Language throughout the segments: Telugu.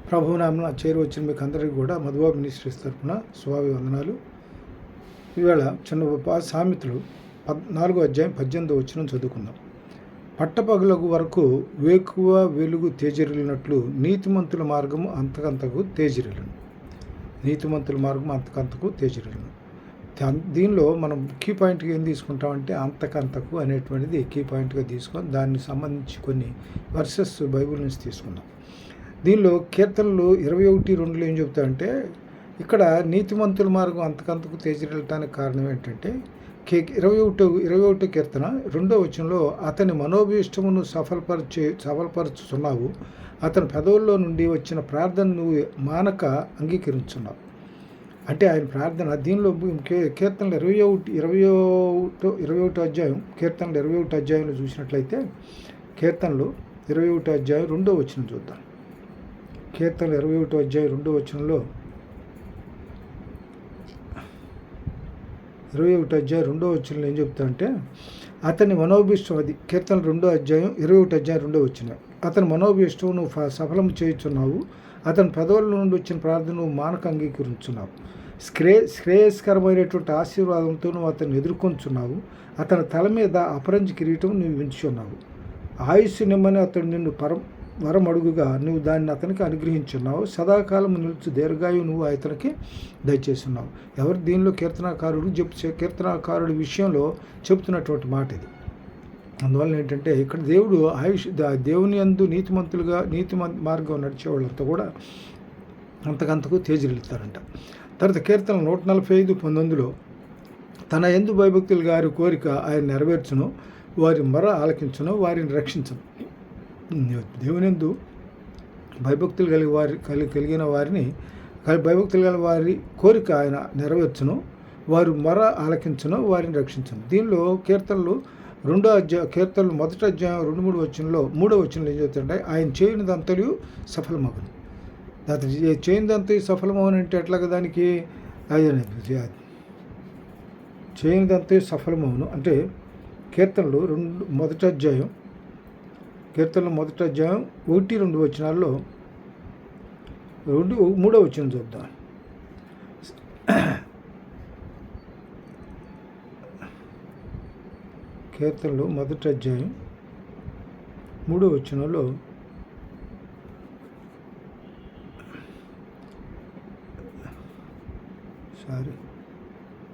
ప్రభునామన చేరి వచ్చిన మీకు అందరికీ కూడా మధుబాబు మినిస్ట్రీస్ తరఫున శుభాభివందనాలు. ఈవేళ చిన్న సామెతలు 4వ అధ్యాయం 18వ వచనం చదువుకుందాం. పట్టపగలకు వరకు వేకువ వెలుగు తేజరిల్లినట్లు నీతిమంతుల మార్గము అంతకంతకు తేజరిల్లును. నీతిమంతుల మార్గం అంతకంతకు తేజరిల్లును. దీనిలో మనం కీ పాయింట్గా ఏం తీసుకుంటామంటే అంతకంతకు అనేటువంటిది కీ పాయింట్గా తీసుకొని దానికి సంబంధించి కొన్ని వర్సెస్ బైబిల్ నుంచి తీసుకుందాం. దీనిలో కీర్తనలు 21:2 ఏం చెబుతాయంటే, ఇక్కడ నీతిమంతుల మార్గం అంతకంతకు తేజరిల్లటానికి కారణం ఏంటంటే 21 కీర్తన 2వ వచనంలో అతని మనోభీష్టమును సఫలపరుచుతున్నావు, అతని పెదవుల్లో నుండి వచ్చిన ప్రార్థన నువ్వు మానక అంగీకరించున్నావు. అంటే ఆయన ప్రార్థన. దీనిలో కీర్తనలు 21 అధ్యాయం కీర్తనలు 21 అధ్యాయంలో చూసినట్లయితే కీర్తనలు 21 అధ్యాయం 2వ వచనం చూద్దాం. కీర్తనలు 21 అధ్యాయం 2వ వచనంలో 21 అధ్యాయం 2వ వచనంలో ఏం చెప్తా అతని మనోభీష్టం, అది కీర్తనలు 21 అధ్యాయం 2వ వచనం, అతని మనోభీష్టం నువ్వు సఫలం చేయుచున్నావు, అతని పెదవుల నుండి వచ్చిన ప్రార్థన నువ్వు మానక అంగీకరించున్నావు. శ్రేయస్కరమైనటువంటి ఆశీర్వాదంతో నువ్వు అతన్ని ఎదుర్కొంటున్నావు, అతని తల మీద అపరంజి కిరీటం నువ్వు ఉంచున్నావు. ఆయుస్సు నిమ్మని అతడు నిన్ను వరమడుగుగా నువ్వు దాన్ని అతనికి అనుగ్రహించున్నావు, సదాకాలం నిలుచు దీర్ఘాయువు నువ్వు అతనికి దయచేస్తున్నావు. ఎవరు దీనిలో కీర్తనాకారుడి విషయంలో చెబుతున్నటువంటి మాట ఇది. అందువల్ల ఏంటంటే ఇక్కడ దేవుడు దేవుని యందు నీతి మార్గం నడిచే వాళ్ళంతా కూడా అంతకంతకు తేజరిల్లుతారంట. తర్వాత కీర్తన 145:19 తన యందు భయభక్తులు గారి కోరిక ఆయన నెరవేర్చును, వారి మొర ఆలకించును, వారిని రక్షించును. దేవుని యందు భయభక్తులు కలిగిన వారిని భయభక్తులు కలిగిన వారి కోరిక ఆయన నెరవేర్చును, వారి మొర ఆలకించును, వారిని రక్షించును. దీనిలో కీర్తనలు 1వ అధ్యాయం 2-3 వచనంలో 3వ వచనంలో ఏం చెప్తుంటే ఆయన చేయనిదంతయు సఫలమగును. చేయనిదంతయు సఫలమవును అంటే ఎట్లాగా దానికి చేయనిదంతయు సఫలమవును అంటే కీర్తనలు 1వ అధ్యాయం 1-2 వచనాల్లో 3వ వచనం చూద్దాం. కీర్తనలు 1వ అధ్యాయం 3వ వచనంలో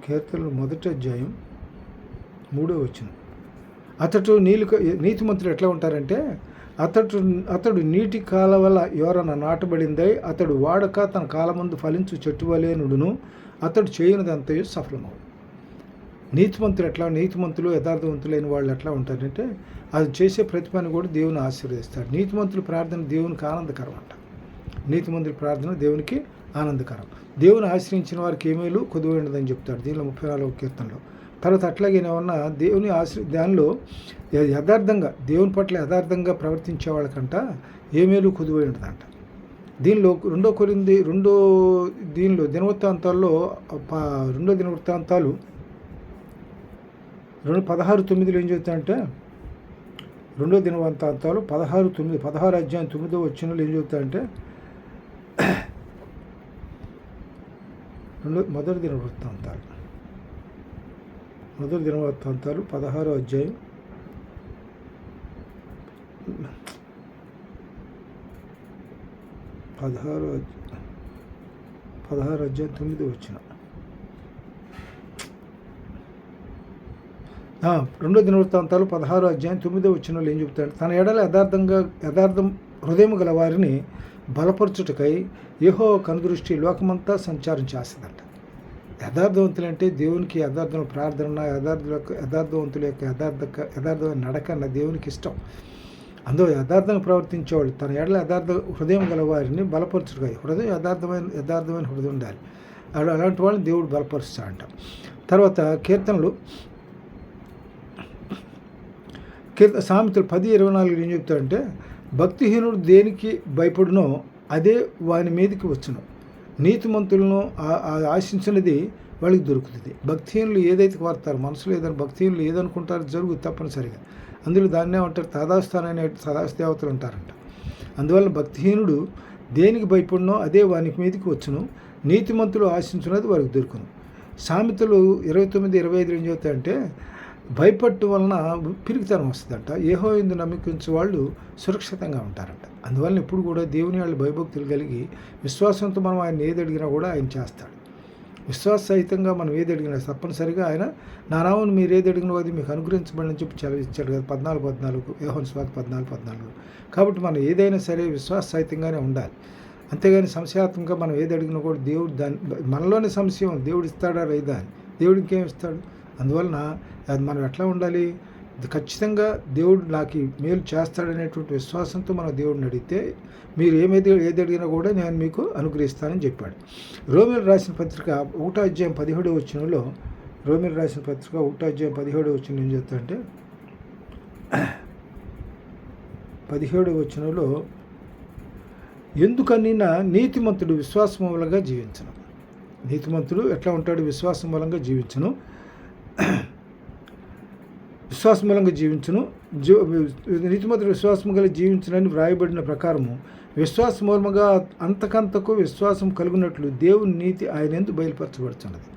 కీర్తనలు 1వ అధ్యాయం 3వ వచనం, నీతిమంతులు ఎట్లా ఉంటారంటే అతడు నీటి కాలవల ఎవరన్నా నాటబడిందై అతడు వాడక తన కాలమందు ఫలించు చెట్టు వలెనుడును, అతడు చేయనిదంతయు సఫలమవు. నీతిమంతులు యథార్థవంతులైన వాళ్ళు ఎట్లా ఉంటారంటే అది చేసే ప్రతి పని కూడా దేవుని ఆశీర్వదిస్తాడు. నీతిమంతుల ప్రార్థన దేవునికి ఆనందకరం అంట. నీతిమంతుల ప్రార్థన దేవునికి ఆనందకరం. దేవుని ఆశ్రయించిన వారికి ఏమేలు కొదువైనదని చెప్తాడు దీనిలో 34వ కీర్తనలో. తర్వాత అట్లాగే ఏమన్నా దేవుని దానిలో యథార్థంగా దేవుని పట్ల యథార్థంగా ప్రవర్తించే వాళ్ళకంట ఏమేలు కొదువై ఉంటుందంట. దీనిలో దీనిలో దినవృత్తాంతాల్లో 2 దినవృత్తాంతాలు 16:9 ఏం చెబుతాయంటే 2 దినవృత్తాంతాలు 16 అధ్యాయం 9వ వచనంలో ఏం చెబుతాయంటే మొదటి దినవృత్తాంతాలు 16వ అధ్యాయం 16 అధ్యాయం 9వ వచనం. 2 దినవృత్తాంతాలు 16 అధ్యాయం 9వ వచనంలో ఏం చెప్తాడు, తన ఎడల యథార్థం హృదయం గల వారిని బలపరచుటకై యెహోవా కనుదృష్టి లోకమంతా సంచారం చేస్తుందంట. యథార్థవంతులు అంటే దేవునికి యథార్థం ప్రార్థన, యథార్థవంతుల యొక్క యథార్థమైన నడక అన్న దేవునికి ఇష్టం. అందులో యథార్థంగా ప్రవర్తించేవాళ్ళు తన ఎడల హృదయం గల వారిని బలపరచుటకై, యథార్థమైన హృదయం ఉండాలి. అలాంటి వాళ్ళని దేవుడు బలపరుస్తాడంట. తర్వాత సామెతలు 10:24 ఏం చెప్తాడంటే భక్తిహీనుడు దేనికి భయపడునో అదే వాని మీదకి వచ్చును, నీతిమంతులను ఆశించినది వాళ్ళకి దొరుకుతుంది. భక్తిహీనులు ఏదైతే వాడతారు మనసులో ఏదైనా భక్తిహీనులు ఏదనుకుంటారో జరుగుతుంది తప్పనిసరిగా. అందులో దాన్నే ఉంటారు తదాస్థానమైన సదాస్థ దేవతలు ఉంటారంట. అందువల్ల భక్తిహీనుడు దేనికి భయపడినో అదే వానికి మీదకి వచ్చును. నీతిమంతులు ఆశించున్నది వారికి దొరుకును. సామెతలు 29:25 ఏం చెబుతాయంటే, భయపట్టు వలన పిరికితనం వస్తుందంట. యెహోవా యందు నమ్మకించు వాళ్ళు సురక్షితంగా ఉంటారంట. అందువలన ఎప్పుడు కూడా దేవుని వాళ్ళు భయభక్తులు కలిగి విశ్వాసంతో మనం ఆయన ఏది అడిగినా కూడా ఆయన చేస్తాడు. విశ్వాససహితంగా మనం ఏది అడిగినా తప్పనిసరిగా ఆయన నా నామమున మీరు ఏది అడిగినా అది మీకు అనుగ్రహించబడని చెప్పి సెలవిచ్చాడు కదా. 14:14 యోహాను సువార్త 14:14. కాబట్టి మనం ఏదైనా సరే విశ్వాససహితంగానే ఉండాలి. అంతేగాని సంశయాత్మకంగా మనం ఏది అడిగినా కూడా దేవుడు దాని మనలోనే సంశయం, దేవుడు ఇస్తాడా లేదా అని. దేవుడు ఇంకేం ఇస్తాడు? అందువలన అది మనం ఎట్లా ఉండాలి? ఖచ్చితంగా దేవుడు నాకు మేలు చేస్తాడనేటువంటి విశ్వాసంతో మనం దేవుడిని అడిగితే మీరు ఏది అడిగినా కూడా నేను మీకు అనుగ్రహిస్తానని చెప్పాడు. రోమీయులకు రాసిన పత్రిక 1:17 రోమీయులకు రాసిన పత్రిక 1:17 ఏం చెప్తాడంటే, 17 ఎందుకని నీతిమంతుడు విశ్వాసం మూలంగా జీవించను. నీతిమంతుడు ఎట్లా ఉంటాడు? విశ్వాసం మూలంగా జీవించను. విశ్వాసం మూలంగా జీవించును. నీతిమంతుడు విశ్వాసం కలిగి జీవించునని వ్రాయబడిన ప్రకారము విశ్వాసం మూలముగా అంతకంతకు విశ్వాసం కలుగునట్లు దేవుని నీతి ఆయన యందు బయలుపరచబడుతున్నది.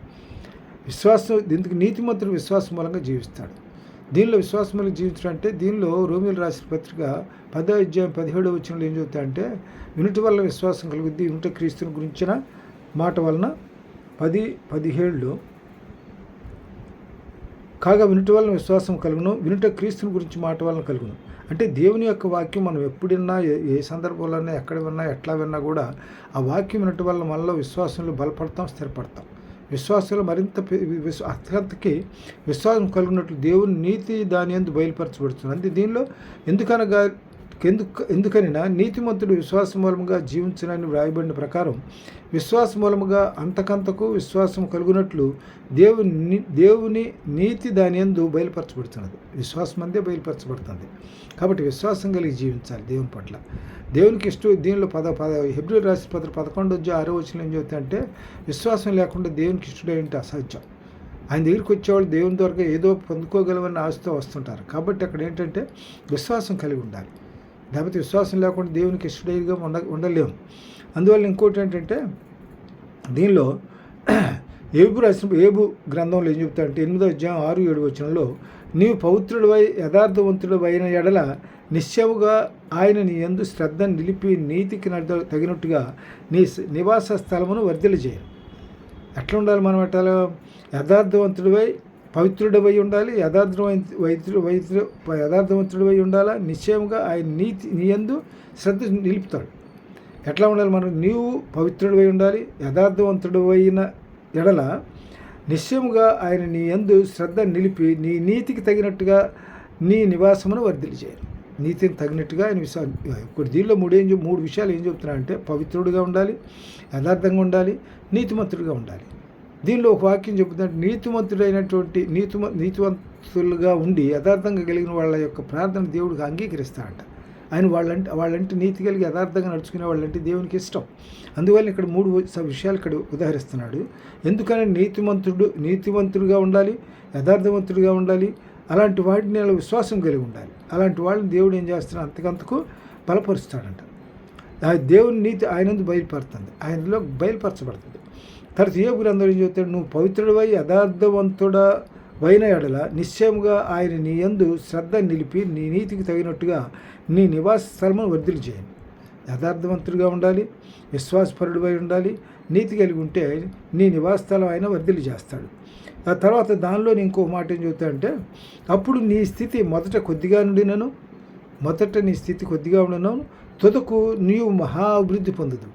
దీనికి నీతిమంతుడు విశ్వాసం మూలంగా జీవిస్తాడు. దీనిలో విశ్వాసం మూలంగా జీవించడం అంటే, దీనిలో రోమీయులకు రాసిన పత్రిక 10:17 ఏం చెబుతాయంటే, వినుట వల్ల విశ్వాసం కలుగుద్ది, వినుట క్రీస్తుని గురించిన మాట వలన 10:17 కాగా వినుట వలన విశ్వాసం కలుగును, వినుట క్రీస్తుని గురించి మాట వలన కలుగును. అంటే దేవుని యొక్క వాక్యం మనం ఎప్పుడు విన్నా, ఏ సందర్భంలోనే ఎక్కడ విన్నా, ఎట్లా విన్నా కూడా ఆ వాక్యం వినటం వల్ల మనలో విశ్వాసంలో బలపడతాం, స్థిరపడతాం. విశ్వాసంలో మరింత అత్యంతకి విశ్వాసం కలిగినట్లు దేవుని నీతి దాని యందు బయలుపరచబడుతుంది. అంటే దీనిలో ఎందుకనినా నీతిమంతుడు విశ్వాసం మూలముగా జీవించునని వ్రాయబడిన ప్రకారం విశ్వాస మూలముగా అంతకంతకు విశ్వాసం కలుగునట్లు దేవుని నీతి దాని యందు బయలుపరచబడుతున్నది. విశ్వాసం అందే బయలుపరచబడుతుంది. కాబట్టి విశ్వాసం కలిగి జీవించాలి దేవుని పట్ల. దేవునికి ఇష్టం. దీనిలో హెబ్రీయులకు రాసిన పత్రిక 11:6 ఏం చెబుతాయంటే, విశ్వాసం లేకుండా దేవునికి ఇష్టడే అంటే అసాధ్యం. ఆయన దగ్గరికి వచ్చేవాళ్ళు దేవుని ద్వారా ఏదో పొందుకోగలమని ఆశతో వస్తుంటారు. కాబట్టి అక్కడ ఏంటంటే విశ్వాసం కలిగి ఉండాలి. లేకపోతే విశ్వాసం లేకుండా దేవునికి ఇష్టడైగా ఉండలేము. అందువల్ల ఇంకోటి ఏంటంటే, దీనిలో ఏబు గ్రంథంలో ఏం చెప్తాడంటే 8:6-7 నీవు పవిత్రుడివై యథార్థవంతుడివైన ఎడల నిశ్చయముగా ఆయన నీ యందు శ్రద్ధను నిలిపి నీతికి తగినట్టుగా నీ నివాస స్థలమును వర్ధిల్లజేయను. ఎట్లా ఉండాలి మనం? ఎట్లా? యథార్థవంతుడివై పవిత్రుడివై ఉండాలి, యథార్థవంతుడివై ఉండాలా. నిశ్చయముగా ఆయన నీ యందు శ్రద్ధ నిలుపుతాడు. ఎట్లా ఉండాలి మనం? నీవు పవిత్రుడివై ఉండాలి, యథార్థవంతుడివైన ఎడల నిశ్చయముగా ఆయన నీ యందు శ్రద్ధ నిలిపి నీ నీతికి తగినట్టుగా నీ నివాసమును వర్ధిల్లి చేయను. నీతిని తగినట్టుగా ఆయన ఇప్పుడు దీనిలో మూడు విషయాలు ఏం చెప్తున్నారంటే, పవిత్రుడిగా ఉండాలి, యథార్థంగా ఉండాలి, నీతిమంతుడిగా ఉండాలి. దీనిలో ఒక వాక్యం చెబుతుందంటే, నీతివంతులుగా ఉండి యథార్థంగా కలిగిన వాళ్ళ యొక్క ప్రార్థన దేవుడికి అంగీకరిస్తాడంట. ఆయన వాళ్ళంటే నీతి కలిగి యథార్థంగా నడుచుకునే వాళ్ళంటే దేవునికి ఇష్టం. అందువల్ల ఇక్కడ 3 విషయాలు ఇక్కడ ఉదాహరిస్తున్నాడు. ఎందుకని నీతివంతుడిగా ఉండాలి, యథార్థవంతుడిగా ఉండాలి, అలాంటి వాటిని విశ్వాసం కలిగి ఉండాలి. అలాంటి వాళ్ళని దేవుడు ఏం చేస్తున్నాడు? అంతకంతకు బలపరుస్తాడంట. దేవుని నీతి ఆయనందు ఆయనలో బయలుపరచబడుతుంది. తర్వాత యోబు గ్రంథంలో ఏం చెప్తాడు? నువ్వు పవిత్రుడివై యథార్థవంతుడవైన ఎడల నిశ్చయముగా ఆయన నీ యందు శ్రద్ధ నిలిపి నీ నీతికి తగినట్టుగా నీ నివాస స్థలమును వర్ధిల్లి చేయండి. యథార్థవంతుడిగా ఉండాలి, విశ్వాసపరుడివై ఉండాలి, నీతి కలిగి ఉంటే నీ నివాస స్థలం ఆయన వర్ధిల్లి చేస్తాడు. ఆ తర్వాత దానిలోని ఇంకో మాట ఏం చెబుతాడంటే, అప్పుడు నీ స్థితి మొదట నీ స్థితి కొద్దిగా ఉండినను తుదకు నీవు మహా అభివృద్ధి పొందదు.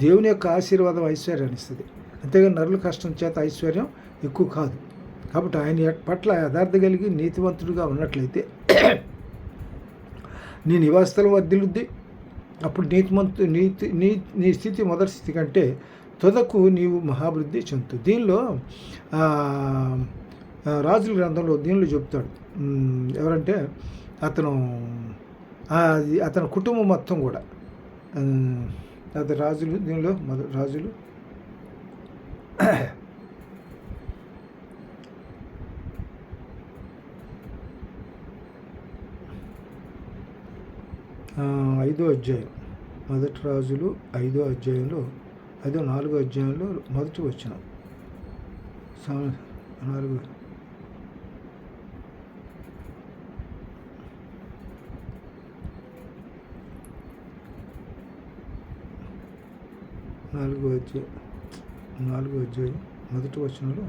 దేవుని యొక్క ఆశీర్వాదం ఐశ్వర్యాన్ని ఇస్తుంది. అంతేగాని నరుల కష్టం చేత ఐశ్వర్యం ఎక్కువ కాదు. కాబట్టి ఆయన పట్ల యథార్థ కలిగి నీతివంతుడిగా ఉన్నట్లయితే నీ నివాసస్థలం వర్ధిల్లుద్ది. అప్పుడు నీ స్థితి మొదటి స్థితి కంటే తుదకు నీవు మహాభివృద్ధి చెందుతుంది. దీనిలో రాజుల గ్రంథంలో దీనిలో చెప్తాడు. ఎవరంటే అతని కుటుంబం మొత్తం కూడా అది రాజులు. దీనిలో రాజులు 5వ అధ్యాయం మొదటి రాజులు 5వ అధ్యాయంలో 4వ అధ్యాయంలో మొదటి వచనం 4 4వ అధ్యాయం మొదటి వచనంలో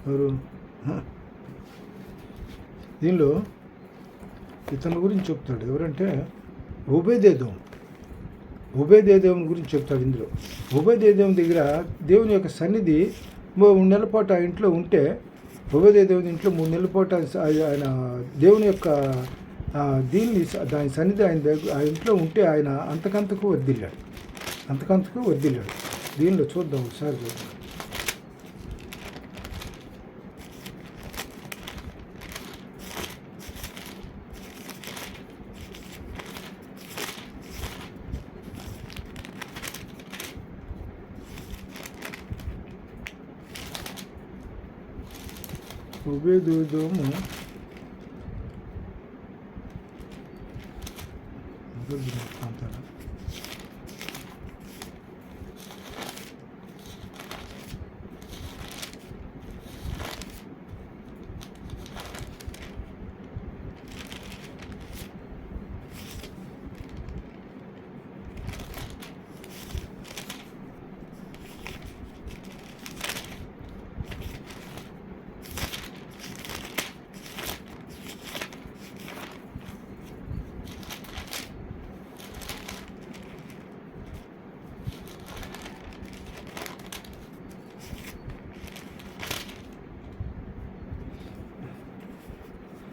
ఎవరు దీనిలో ఇతని గురించి చెప్తాడు. ఎవరంటే ఓబేదేదోము గురించి చెప్తాడు. ఇందులో ఓబేదేదోము దగ్గర దేవుని యొక్క సన్నిధి 3 నెలల పాటు ఆ ఇంట్లో ఉంటే, ఓబేదేదోము ఇంట్లో 3 నెలల పాటు ఆయన దేవుని యొక్క దీన్ని దాని సన్నిధి ఆ ఇంట్లో ఉంటే ఆయన అంతకంతకు వర్ధిల్లాడు. దీనిలో చూద్దాం ఒకసారి చూద్దాం. ఓబేదేదోము ప్రాంతాలు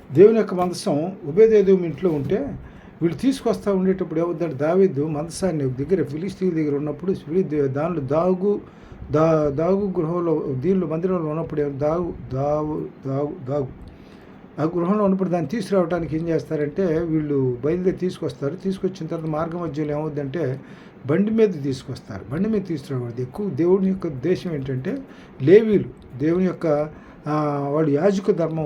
దేవుని యొక్క మందసం ఓబేదేదోము ఇంట్లో ఉంటే వీళ్ళు తీసుకొస్తా ఉండేటప్పుడు ఏమవుతుందంటే దావీదు మందసాన్ని దగ్గర ఫిలిస్తీన్ దగ్గర ఉన్నప్పుడు దానిలో దాగు గృహంలో దీనిలో మందిరంలో ఉన్నప్పుడు దాగు ఆ గృహంలో ఉన్నప్పుడు దాన్ని తీసుకురావడానికి ఏం చేస్తారంటే వీళ్ళు బయలుదేరి తీసుకొచ్చిన తర్వాత మార్గ మధ్యలో ఏమవుద్దంటే బండి మీద తీసుకురావద్దు. ఎక్కువ దేవుని యొక్క ఉద్దేశం ఏంటంటే లేవీలు దేవుని యొక్క వాళ్ళు యాజక ధర్మం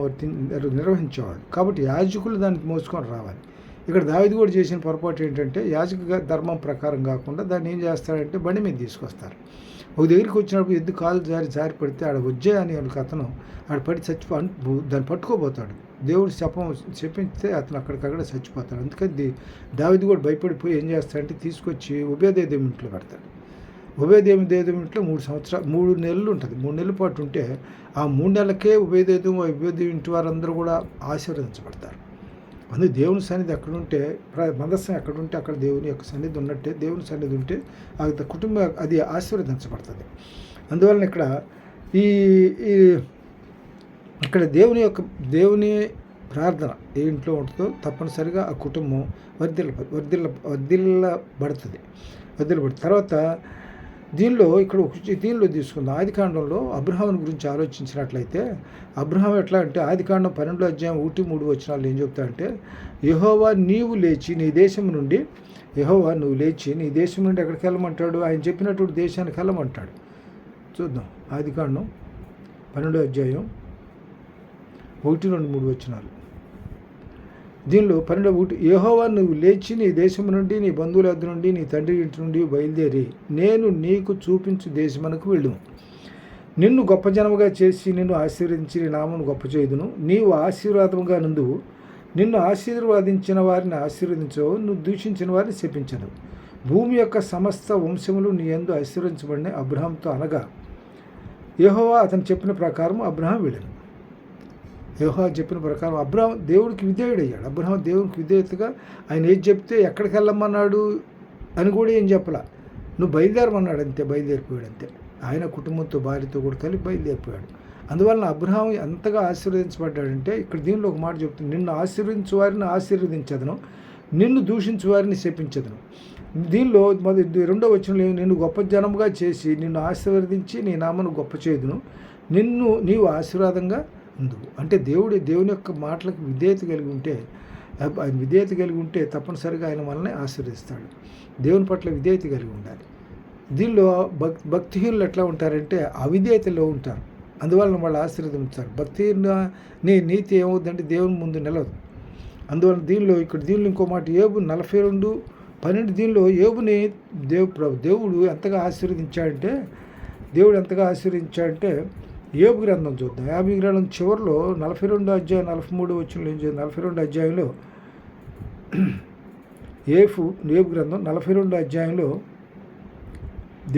నిర్వహించేవాళ్ళు కాబట్టి యాజకులు దాన్ని మోసుకొని రావాలి. ఇక్కడ దావీదు కూడా చేసిన పొరపాటు ఏంటంటే యాజక ధర్మం ప్రకారం కాకుండా దాన్ని ఏం చేస్తారంటే బండి మీద తీసుకొస్తారు. ఒక దగ్గరికి వచ్చినప్పుడు ఎద్దు కాలు జారి పడితే ఆడ వచ్చే అని వాళ్ళకి అతను ఆడ పడి దాన్ని పట్టుకోబోతాడు. దేవుడు చెప్పించితే అతను అక్కడికక్కడ చచ్చిపోతాడు. అందుకని దావీదు కూడా భయపడిపోయి ఏం చేస్తాడంటే తీసుకొచ్చి ఓబేదేదోము ఇంట్లో పెడతాడు. ఓబేదేదోము ఇంట్లో 3 నెలలు ఉంటుంది. 3 నెలల పాటు ఉంటే ఆ 3 నెలలకే ఓబేదేదోము ఇంటి వారందరూ కూడా ఆశీర్వదించబడతారు. అందుకే దేవుని సన్నిధి ఎక్కడుంటే మందస్సం ఎక్కడుంటే అక్కడ దేవుని యొక్క సన్నిధి ఉన్నట్టే దేవుని సన్నిధి ఉంటే ఆ కుటుంబం అది ఆశీర్వదించబడుతుంది. అందువలన ఇక్కడ దేవుని ప్రార్థన ఏ ఇంట్లో ఉంటుందో తప్పనిసరిగా ఆ కుటుంబం వర్ధిల్లబడుతుంది. తర్వాత దీనిలో తీసుకుందాం. ఆదికాండంలో అబ్రహాముని గురించి ఆలోచించినట్లయితే అబ్రహాం ఎట్లా అంటే ఆదికాండం 12వ అధ్యాయం 1-3 వచనాలు ఏం చెప్తారంటే యెహోవా నువ్వు లేచి నీ దేశం నుండి ఎక్కడికి వెళ్ళమంటాడు? ఆయన చెప్పినటువంటి దేశానికి వెళ్ళమంటాడు. చూద్దాం. ఆదికాండం 12వ అధ్యాయం 1-3 వచనాలు. దీనిలో 12 యెహోవా నువ్వు లేచి నీ దేశం నుండి నీ బంధువుల వద్ద నుండి నీ తండ్రి ఇంటి నుండి బయలుదేరి నేను నీకు చూపించు దేశమునకు వెళ్ళుము. నిన్ను గొప్ప జనముగా చేసి నిన్ను ఆశీర్వదించి నీ నామను గొప్ప చేయుదును. నీవు ఆశీర్వాదముగా నుండువు. నిన్ను ఆశీర్వదించిన వారిని ఆశీర్వదించవు, నువ్వు దూషించిన వారిని శపించదు. భూమి యొక్క సమస్త వంశములు నీ యందు ఆశీర్వదించబడిన అబ్రహాంతో అనగా యెహోవా అతను చెప్పిన ప్రకారం అబ్రహాం వెళ్ళాను. యెహోవా చెప్పిన ప్రకారం అబ్రహాం దేవుడికి విధేయుడయ్యాడు. అబ్రహాం దేవునికి విధేయతగా ఆయన ఏది చెప్తే ఎక్కడికి వెళ్ళమన్నాడు అని కూడా ఏం చెప్పలా, నువ్వు బయలుదేరమన్నాడు అంతే, బయలుదేరిపోయాడు అంతే. ఆయన కుటుంబంతో భార్యతో కూడా కలిపి బయలుదేరిపోయాడు. అందువలన అబ్రహాం ఎంతగా ఆశీర్వదించబడ్డాడంటే ఇక్కడ దీనిలో ఒక మాట చెప్తుంది, నిన్ను ఆశీర్వదించు వారిని ఆశీర్వదించదను, నిన్ను దూషించు వారిని శపించదను. దీనిలో 2వ వచనంలో నిన్ను గొప్ప జనముగా చేసి నిన్ను ఆశీర్వదించి నీ నామను గొప్ప చేయుదును, నీవు ఆశీర్వాదంగా ఉందువు. అంటే దేవుని యొక్క మాటలకు విధేయత కలిగి ఉంటే తప్పనిసరిగా ఆయన మనల్ని ఆశీర్వదిస్తాడు. దేవుని పట్ల విధేయత కలిగి ఉండాలి. దీనిలో భక్తిహీనులు ఎట్లా ఉంటారంటే అవిధేయతలో ఉంటారు. అందువలన వాళ్ళు ఆశీర్వదించారు. భక్తిహీన నీతి ఏమవుతుందంటే దేవుని ముందు నిలవదు. అందువలన దీనిలో ఇంకో మాట యోబు 42 దీనిలో యోబుని దేవుడు ఎంతగా ఆశీర్వదించాడంటే యోబు గ్రంథం చూద్దాం. 50 గ్రంథం చివరిలో 42 అధ్యాయం 43 వచ్చిన 42 అధ్యాయంలో యోబు గ్రంథం 42 అధ్యాయంలో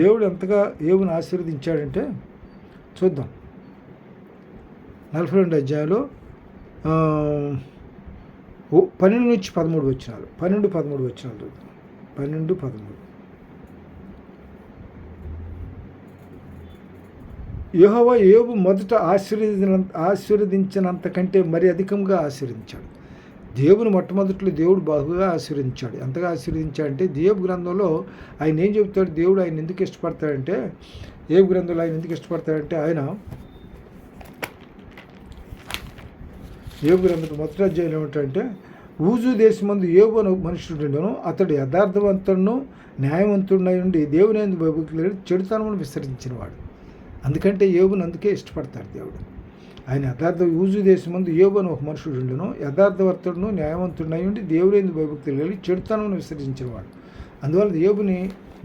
దేవుడు ఎంతగా యోబుని ఆశీర్వదించాడంటే చూద్దాం. 42 అధ్యాయంలో 12 నుంచి 13 వచ్చినాలు 12-13 వచ్చినాలు చూద్దాం. 12-13 యెహోవా యోబు మొదట ఆశీర్వదించినంత కంటే మరి అధికంగా ఆశీర్వదించాడు. దేవుని మొట్టమొదట్లో దేవుడు బాగుగా ఆశీర్వదించాడు. ఎంతగా ఆశీర్వదించాడంటే యోబు గ్రంథంలో ఆయన ఏం చెబుతాడు, దేవుడు ఆయన ఎందుకు ఇష్టపడతాడంటే యోబు గ్రంథంలో ఆయన ఎందుకు ఇష్టపడతాడంటే ఆయన యోబు గ్రంథం మొదటి అధ్యాయం ఏమిటంటే ఊజు దేశమందు యోబు అను మనుషుడును అతడు యథార్థవంతుడును న్యాయవంతుడినై ఉండి దేవుని యందు భయభక్తులు చెడుతనమును విసర్జించినవాడు. అందుకంటే యోబును అందుకే ఇష్టపడతాడు దేవుడు. ఆయన ఊజు దేశమందు యోబు అని ఒక మనుషుడును యథార్థవర్తుడును న్యాయవంతుడినై ఉండి దేవుని యందు భయభక్తులు కలిగి చెడుతనమును విసర్జించినవాడు. అందువల్ల యోబుని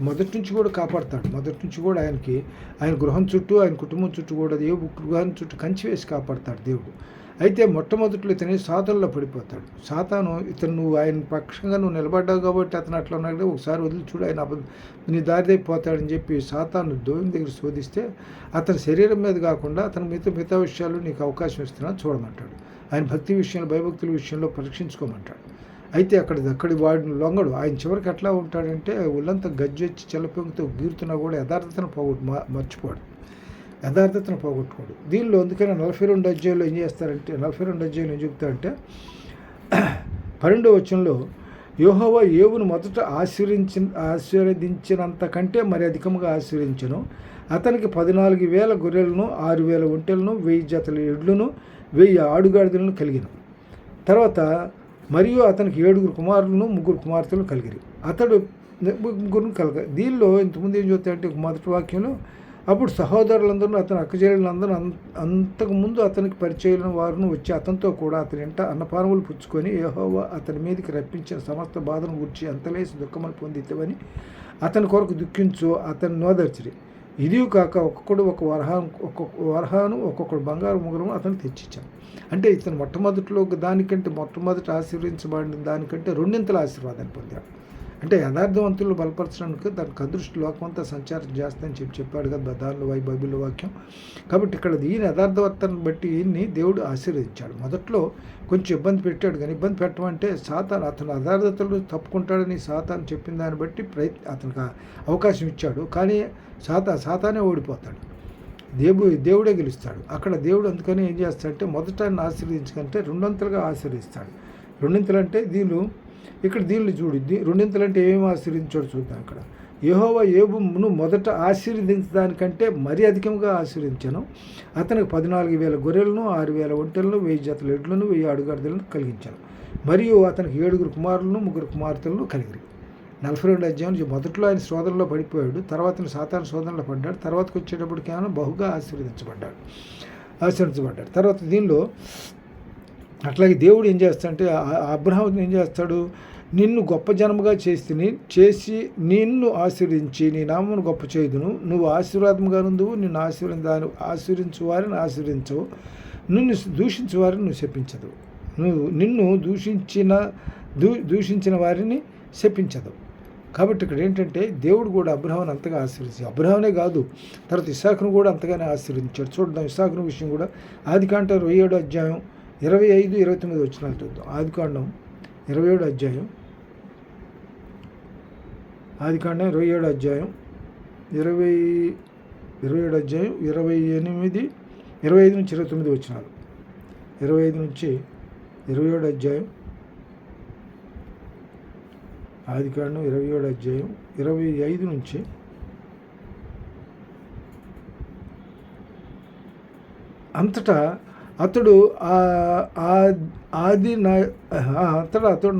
మొదటి నుంచి కూడా కాపాడతాడు. మొదటి నుంచి కూడా ఆయన గృహం చుట్టూ ఆయన కుటుంబం చుట్టూ కూడా యోబు గృహం చుట్టూ కంచి వేసి కాపాడతాడు దేవుడు. అయితే మొట్టమొదట్లో ఇతని సాతానులో పడిపోతాడు. సాతాను నువ్వు ఆయన పక్షంగా నిలబడ్డావు కాబట్టి అతను అట్లా ఉన్నాడు, ఒకసారి వదిలి చూడు ఆయన నీ దారిదైపోతాడని చెప్పి సాతాను దేవుని దగ్గర శోధిస్తే అతని శరీరం మీద కాకుండా అతని మిగతా విషయాలు నీకు అవకాశం ఇస్తున్నా చూడమంటాడు. ఆయన భక్తి విషయంలో భయభక్తుల విషయంలో పరీక్షించుకోమంటాడు. అయితే అక్కడి వాడిని లొంగడు. ఆయన చివరికి ఎట్లా ఉంటాడంటే ఒళ్ళంతా గజ్జొచ్చి చెల్లపెంగుతో గీరుతున్నా కూడా యథార్థతను మర్చిపోడు, యథార్థతను పోగొట్టుకోడు. దీనిలో అందుకని 42 అధ్యాయంలో ఏం చేస్తారంటే 42 అధ్యాయంలో ఏం చెప్తారంటే 12వ వచనంలో యెహోవా యోబును మొదట ఆశీర్వదించినంత కంటే మరి అధికంగా ఆశీర్వదించెను. అతనికి 14,000 గొర్రెలను 6,000 ఒంటెలను 1,000 జతల ఎడ్లను 1,000 ఆడుగాడిదలను కలిగిన తర్వాత మరియు అతనికి 7 కుమారులను 3 కుమార్తెలను కలిగిరి. అతడు ముగ్గురు దీనిలో ఇంతకుముందు ఏం చెప్తాడంటే మొదటి వాక్యంలో అప్పుడు సహోదరులందరూ అతని అక్కచెల్లెలందరూ అంతకుముందు అతనికి పరిచయం వారును వచ్చి అతనితో కూడా అతని ఇంట అన్నపానములు పుచ్చుకొని యెహోవా అతని మీదకి రప్పించిన సమస్త బాధను గురించి అంతలేసి దుఃఖములు పొందితవని అతని కొరకు దుఃఖించు అతని నోదర్చిరి. ఇది కాక ఒక్కొక్కడు వరహాను ఒక్కొక్కడు బంగారు ముగ్గురు అతను తెచ్చిచ్చాను. అంటే ఇతను మొట్టమొదట ఆశీర్వదించబడిన దానికంటే 2 ఆశీర్వాదాన్ని పొందాడు. అంటే యథార్థవంతులు బలపరచడానికి దానికి అదృష్టి లోకమంతా సంచారం చేస్తానని చెప్పాడు కదా బైబిల్ వాక్యం. కాబట్టి ఇక్కడ ఈయన యథార్థవర్తను బట్టి ఈయన్ని దేవుడు ఆశీర్వదించాడు. మొదట్లో కొంచెం ఇబ్బంది పెట్టాడు, కానీ ఇబ్బంది పెట్టమంటే సాతాను అతను యథార్థతలు తప్పుకుంటాడని సాతాను చెప్పిన దాన్ని బట్టి అతనికి అవకాశం ఇచ్చాడు. కానీ సాతానే ఓడిపోతాడు, దేవుడే గెలుస్తాడు. అక్కడ దేవుడు అందుకని ఏం చేస్తాడంటే మొదట ఆయన ఆశీర్వదించకంటే 2 ఆశీర్వదిస్తాడు. 2 అంటే దీనిలో చూడు 2 అంటే ఏమేమి ఆశీర్వదించాడు చూద్దాం. ఇక్కడ యెహోవా యోబును మొదట ఆశీర్వదించడానికంటే మరీ అధికంగా ఆశీర్వదించాను. అతనికి 14,000 గొర్రెలను 6,000 ఒంటెలను 1,000 జతల ఎడ్లను 1,000 ఆడుగాడిదలను కలిగించాను. మరియు అతనికి 7 కుమారులను 3 కుమార్తెలను కలిగిరి. 42 అధ్యాయం మొదట్లో ఆయన శోధనలో పడిపోయాడు, తర్వాత సాతాను శోధనలో పడ్డాడు, తర్వాతకి వచ్చేటప్పటికి ఏమైనా బహుగా ఆశీర్వదించబడ్డాడు. తర్వాత దీనిలో అట్లాగే దేవుడు ఏం చేస్తాడంటే అబ్రహాముని ఏం చేస్తాడు, నిన్ను గొప్ప జనముగా చేసి నిన్ను ఆశీర్వదించి నీ నామమును గొప్ప చేయుదును, నువ్వు ఆశీర్వాదంగా నుందువు, నిన్ను ఆశీర్వించు వారిని ఆశీర్వించవు, నిన్ను దూషించు వారిని నువ్వు శపించదు, నిన్ను దూషించిన వారిని శపించదు. కాబట్టి ఇక్కడ ఏంటంటే దేవుడు కూడా అబ్రహాముని అంతగా ఆశీర్వదించాడు. అబ్రహామునే కాదు, తర్వాత ఇస్సాకును కూడా అంతగానే ఆశీర్వదించాడు. చూద్దాం ఇస్సాకును విషయం కూడా. ఆదికాండం 27 అధ్యాయం 25-29 వచనాలు చూద్దాం. ఆదికాండం 27 అధ్యాయం 25 నుంచి 29 వచనాలు. 25 నుంచి 27 అధ్యాయం ఆదికాండం 27 అధ్యాయం 25 నుంచి అంతటా అతడు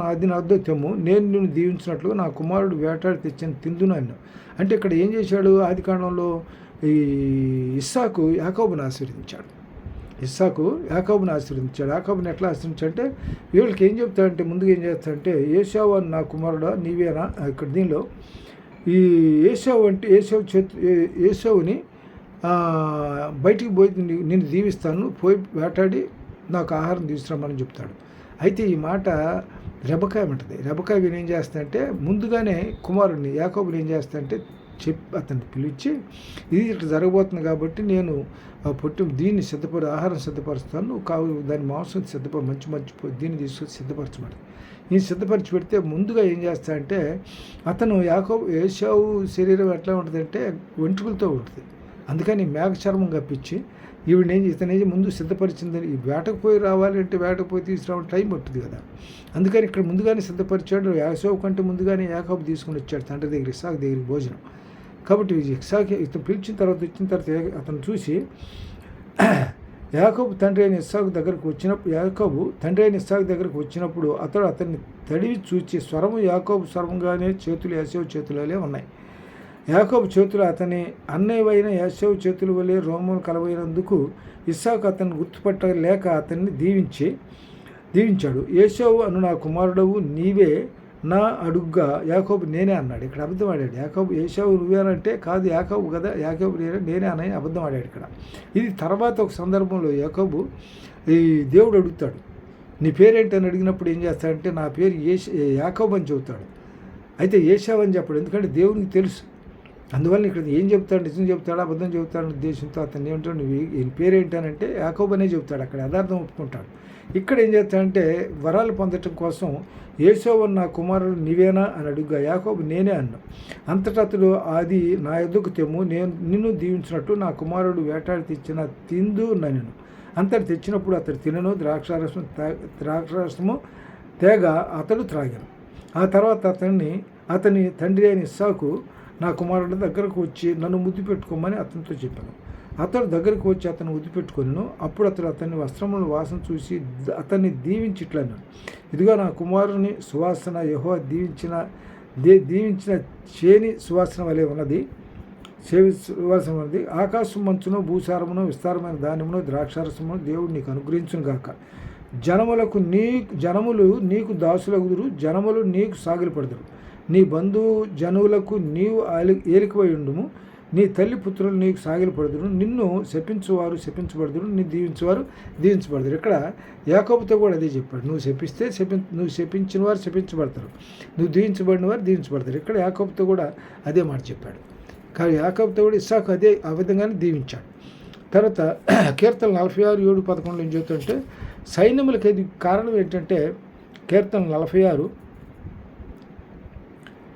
నాది నద్దొత్తము నేను నిన్ను దీవించినట్లుగా నా కుమారుడు వేటాడి తెచ్చిన తిందును అన్నాడు. అంటే ఇక్కడ ఏం చేశాడు, ఆదికాండంలో ఈ ఇస్సాకు యాకోబును ఆశీర్వదించాడు. ఇస్సాకు యాకోబుని ఆశీర్వదించాడు. యాకోబుని ఎట్లా ఆశీర్వదించాడంటే వీళ్ళకి ఏం చెప్తాడంటే ముందుగా ఏం చేస్తాడంటే ఏశావు అని నా కుమారుడా నీవేనా. ఇక్కడ దీనిలో ఈ ఏశావు అంటే ఏశావుని బయటికి పోయి నేను దీవిస్తాను, పోయి వేటాడి నాకు ఆహారం తీసుకురామని చెప్తాడు. అయితే ఈ మాట రెబకాయ ఉంటుంది. రెబకాయ వీళ్ళు ఏం చేస్తాడంటే ముందుగానే కుమారుడిని యాకోబుని ఏం చేస్తాడంటే అతన్ని పిలిచి ఇది ఇట్లా జరగబోతుంది కాబట్టి నేను దీన్ని ఆహారం సిద్ధపరుస్తాను, నువ్వు దాని మాంసం మంచి దీన్ని తీసుకొచ్చి సిద్ధపరచమని ఈ సిద్ధపరిచి పెడితే ముందుగా ఏం చేస్తాడంటే అతను ఏశావు శరీరం ఎట్లా ఉంటుందంటే వెంట్రుకలతో ఉంటుంది. అందుకని మేఘ చర్మం కప్పించి ఇతనేది ముందు సిద్ధపరిచిందని ఈ వేటకు పోయి రావాలంటే వేటకు పోయి తీసుకురావడం టైం పట్టుద్ది కదా. అందుకని ఇక్కడ ముందుగానే సిద్ధపరిచాడు. యాకోబు కంటే ముందుగానే యాకోబు తీసుకుని వచ్చాడు తండ్రి దగ్గర ఇస్సాకు దగ్గరికి భోజనం. కాబట్టి ఇతను పిలిచిన తర్వాత వచ్చిన తర్వాత అతను చూసి యాకోబు తండ్రి అయిన ఇస్సాకు దగ్గరకు వచ్చినప్పుడు అతడు అతన్ని తడివి చూచి స్వరము యాకోబు స్వరంగానే చేతులు ఏశావు చేతులలే ఉన్నాయి. యాకోబు చేతులు అతని అన్నయ్యవైన ఏశావు చేతుల వలె రోమం కలవైనందుకు ఇస్సాకు అతన్ని గుర్తుపట్టలేక అతన్ని దీవించాడు. ఏశావు అను నా కుమారుడవు నీవే నా అడుగ్గా యాకోబు నేనే అన్నాడు. ఇక్కడ అబద్ధం ఆడాడు. యాకోబు ఏశావు నువ్వేనంటే కాదు యాకోబు కదా, యాకోబు నేనే అని అబద్ధం ఆడాడు ఇక్కడ. ఇది తర్వాత ఒక సందర్భంలో యాకోబు ఈ దేవుడు అడుగుతాడు నీ పేరేంటి అని అడిగినప్పుడు ఏం చేస్తాడంటే నా పేరు యాకోబు అని చెబుతాడు. అయితే ఏశావు అని చెప్పాడు, ఎందుకంటే దేవునికి తెలుసు. అందువల్ల ఇక్కడ ఏం చెప్తాడు, నిజం చెప్తాడు అబద్ధం చెబుతాడు ఉద్దేశంతో అతను ఏమంటాడు నువ్వు పేరేంటానంటే యాకోబు అనే చెబుతాడు. అక్కడ యథార్థం ఒప్పుకుంటాడు. ఇక్కడ ఏం చేస్తాడంటే వరాలు పొందటం కోసం ఏశావు నా కుమారుడు నీవేనా అని అడుగుగా యాకోబు నేనే అన్నా. అంతటా అతడు అది నా ఎద్దుకు తెమ్ము, నేను నిన్ను దీవించినట్టు నా కుమారుడు వేటాడి తెచ్చిన తిందు నన్ను. అంతటి తెచ్చినప్పుడు అతడు తినను, ద్రాక్షారసము తేగ అతడు త్రాగాను. ఆ తర్వాత అతని తండ్రి అయిన ఇస్సాకు నా కుమారుడి దగ్గరకు వచ్చి నన్ను ముద్దు పెట్టుకోమని అతనితో చెప్పాను. అతడు దగ్గరికి వచ్చి అతను ముద్దు పెట్టుకొనిను. అప్పుడు అతడు అతని వస్త్రముల వాసన చూసి అతన్ని దీవించిట్లను, ఇదిగో నా కుమారుని సువాసన యెహోవా దీవించిన చేని సువాసన వలె ఉన్నది, సువాసన ఉన్నది. ఆకాశం మంచును భూసారమును విస్తారమైన ధాన్యమును ద్రాక్షారసమును దేవుడు నీకు అనుగ్రహించును గాక. జనములు నీకు దాసులగుదురు, జనములు నీకు సాగిలపడుదురు. నీ బంధువు జనువులకు నీవు ఏలికవై ఉండుము, నీ తల్లి పుత్రులు నీకు సాగిలపడుదురు. నిన్ను శపించువారు శపించబడుదురు, నీ దీవించేవారు దీవించబడదురు. ఇక్కడ యాకోబుతో కూడా అదే చెప్పాడు. నువ్వు శపించిన వారు శపించబడతారు, నువ్వు దీవించబడిన వారు దీవించబడతారు. ఇక్కడ యాకోబుతో కూడా అదే మాట చెప్పాడు. కానీ యాకోబుతో కూడా ఇస్సాకు ఆ విధంగానే దీవించాడు. తర్వాత కీర్తన 46:7-11 ఏం చెబుతుంటే సైన్యములకి ఇది కారణం ఏంటంటే కీర్తన 46